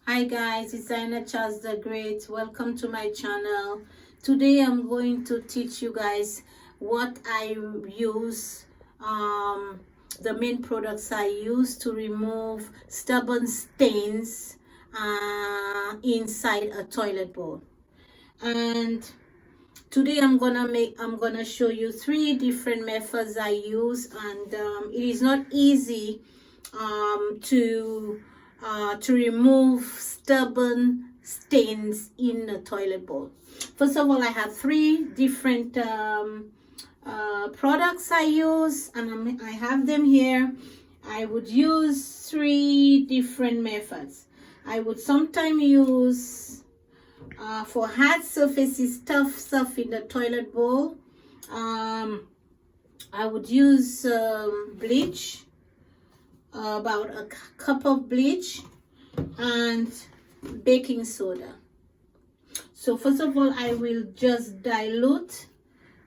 Hi guys, it's Zaina Charles the Great. Welcome to my channel. Today I'm going to teach you guys what I use, the main products I use to remove stubborn stains inside a toilet bowl. And today I'm gonna show you 3 different methods I use, and it is not easy to remove stubborn stains in a toilet bowl. First of all, I have 3 different products I use, and I have them here. I would use 3 different methods. I would sometimes use for hard surfaces, tough stuff in the toilet bowl. I would use bleach, about a cup of bleach, and baking soda. So first of all, I will just dilute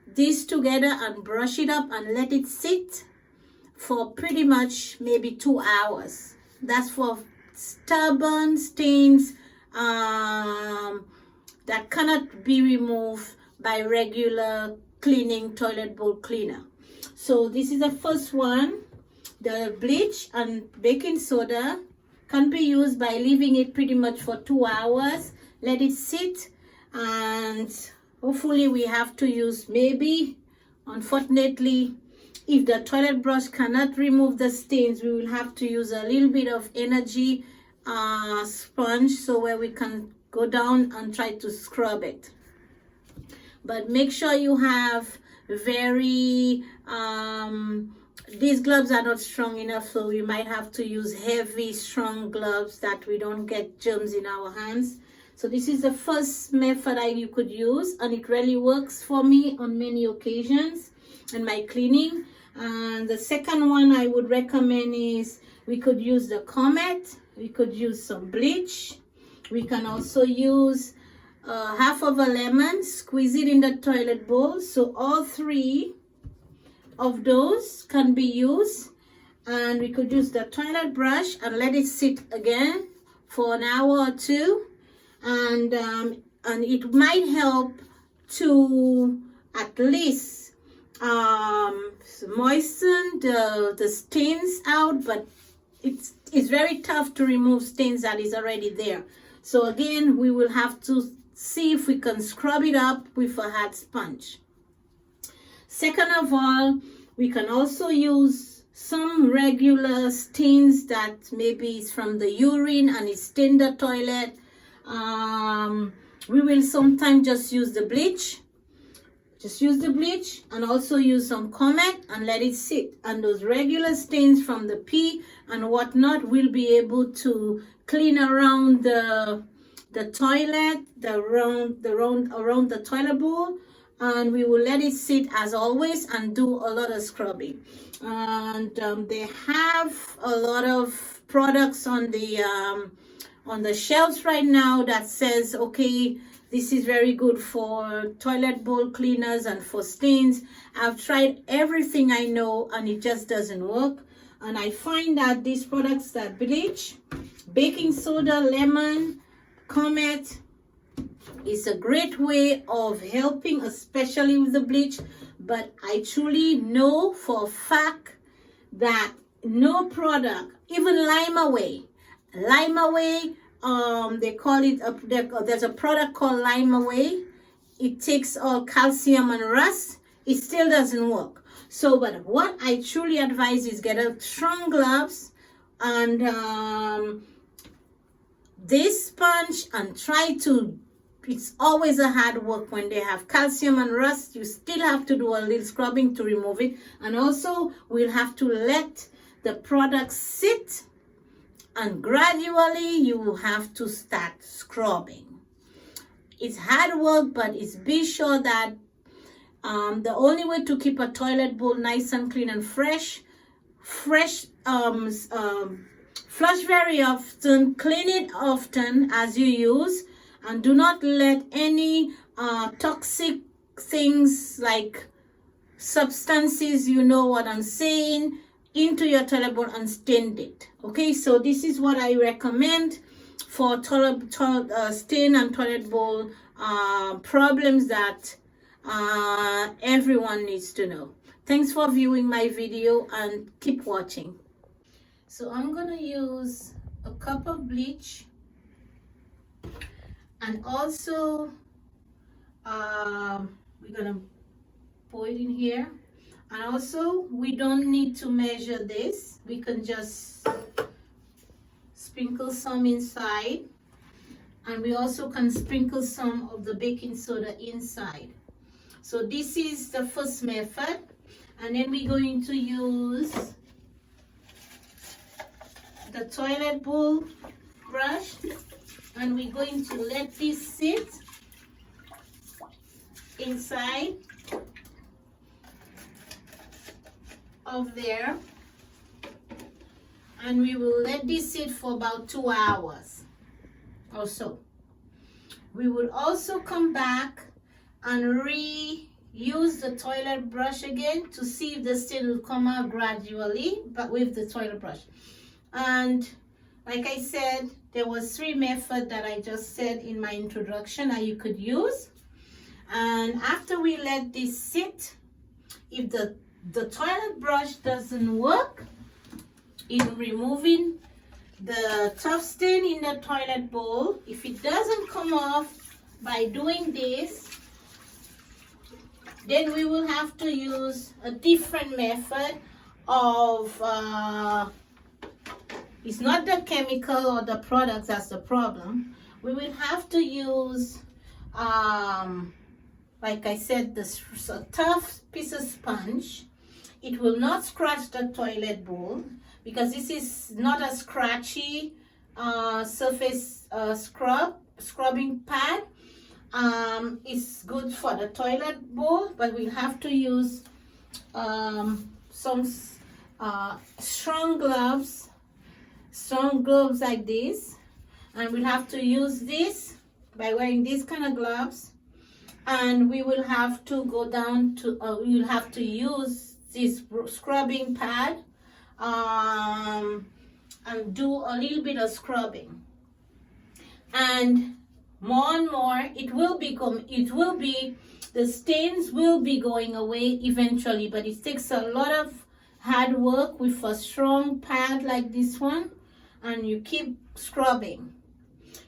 this together and brush it up and let it sit for pretty much maybe 2 hours. That's for stubborn stains that cannot be removed by regular cleaning toilet bowl cleaner. So this is the first one. The bleach and baking soda can be used by leaving it pretty much for 2 hours. Let it sit, and hopefully we have to use, maybe, unfortunately, if the toilet brush cannot remove the stains, we will have to use a little bit of energy sponge, so where we can go down and try to scrub it. But make sure you have very these gloves are not strong enough, so we might have to use heavy, strong gloves that we don't get germs in our hands. So this is the first method you could use, and it really works for me on many occasions in my cleaning. And the second one I would recommend is we could use the Comet. We could use some bleach. We can also use half of a lemon, squeeze it in the toilet bowl. So all 3 of those can be used, and we could use the toilet brush and let it sit again for an hour or 2, and it might help to at least moisten the stains out, but it's very tough to remove stains that is already there. So again, we will have to see if we can scrub it up with a hard sponge. Second of all, we can also use some regular stains that maybe is from the urine and it stained the toilet. We will sometimes just use the bleach. Just use the bleach and also use some Comet and let it sit. And those regular stains from the pee and whatnot will be able to clean around the toilet, around the toilet bowl. And we will let it sit as always and do a lot of scrubbing. And they have a lot of products on the shelves right now that says, okay, this is very good for toilet bowl cleaners and for stains. I've tried everything I know and it just doesn't work. And I find that these products, that bleach, baking soda, lemon, Comet, is a great way of helping, especially with the bleach. But I truly know for a fact that no product, even Lime-A-Way, they call it, there's a product called Lime-A-Way. It takes all calcium and rust. It still doesn't work. So, but what I truly advise is get a strong gloves and this sponge, and try to, it's always a hard work when they have calcium and rust. You still have to do a little scrubbing to remove it. And also we'll have to let the product sit, and gradually you will have to start scrubbing. It's hard work, but be sure that the only way to keep a toilet bowl nice and clean and fresh, flush very often, clean it often as you use, and do not let any toxic things like substances, you know what I'm saying, into your toilet bowl and stain it. Okay, so this is what I recommend for stain and toilet bowl problems that everyone needs to know. Thanks for viewing my video and keep watching. So I'm gonna use a cup of bleach, and also we're gonna pour it in here. And also we don't need to measure this, we can just sprinkle some inside, and we also can sprinkle some of the baking soda inside. So this is the first method, and then we're going to use the toilet bowl brush, and we're going to let this sit inside of there, and we will let this sit for about 2 hours or so. We will also come back and reuse the toilet brush again to see if the stain will come out gradually, but with the toilet brush. And like I said, there was 3 methods that I just said in my introduction that you could use. And after we let this sit, if the toilet brush doesn't work in removing the tough stain in the toilet bowl, if it doesn't come off by doing this, then we will have to use a different method of it's not the chemical or the products that's the problem. We will have to use like I said, this tough piece of sponge. It will not scratch the toilet bowl because this is not a scratchy surface scrubbing pad. It's good for the toilet bowl, but we'll have to use some strong gloves like this, and we'll have to use this by wearing these kind of gloves. And we will have to go down to we will have to use this scrubbing pad and do a little bit of scrubbing, and more it will be the stains will be going away eventually, but it takes a lot of hard work with a strong pad like this one, and you keep scrubbing.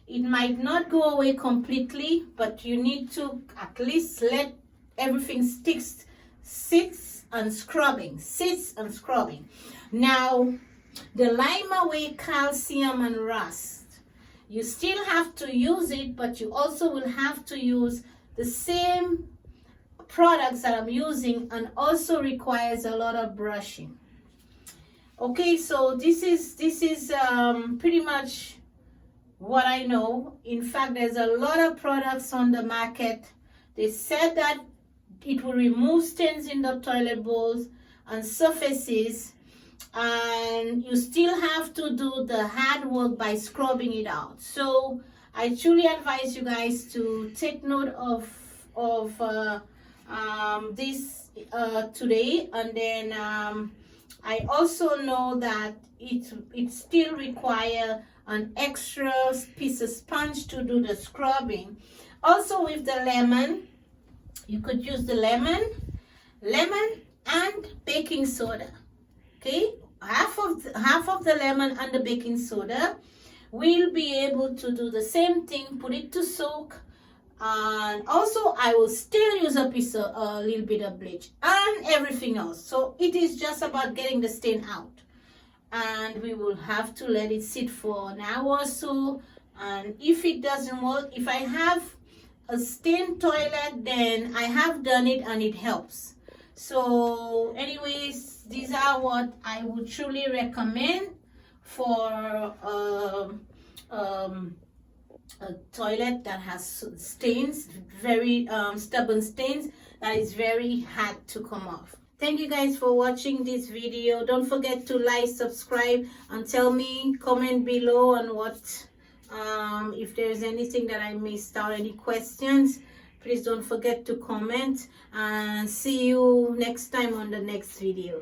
It might not go away completely, but you need to at least let everything sits and scrubbing. Now, the lime away calcium and rust. You still have to use it, but you also will have to use the same products that I'm using, and also requires a lot of brushing. Okay, so this is pretty much what I know. In fact, there's a lot of products on the market. They said that it will remove stains in the toilet bowls and surfaces, and you still have to do the hard work by scrubbing it out. So I truly advise you guys to take note of this today. And then I also know that it still requires an extra piece of sponge to do the scrubbing. Also with the lemon, you could use the lemon and baking soda. Okay, half of the lemon and the baking soda, we'll be able to do the same thing, put it to soak. And also I will still use a little bit of bleach and everything else. So it is just about getting the stain out, and we will have to let it sit for an hour or so. And if it doesn't work, if I have a stained toilet, then I have done it and it helps. So anyways, these are what I would truly recommend for a toilet that has stains, very stubborn stains, that is very hard to come off. Thank you guys for watching this video. Don't forget to like, subscribe, and tell me, comment below on what if there's anything that I missed out, any questions. Please don't forget to comment, and see you next time on the next video.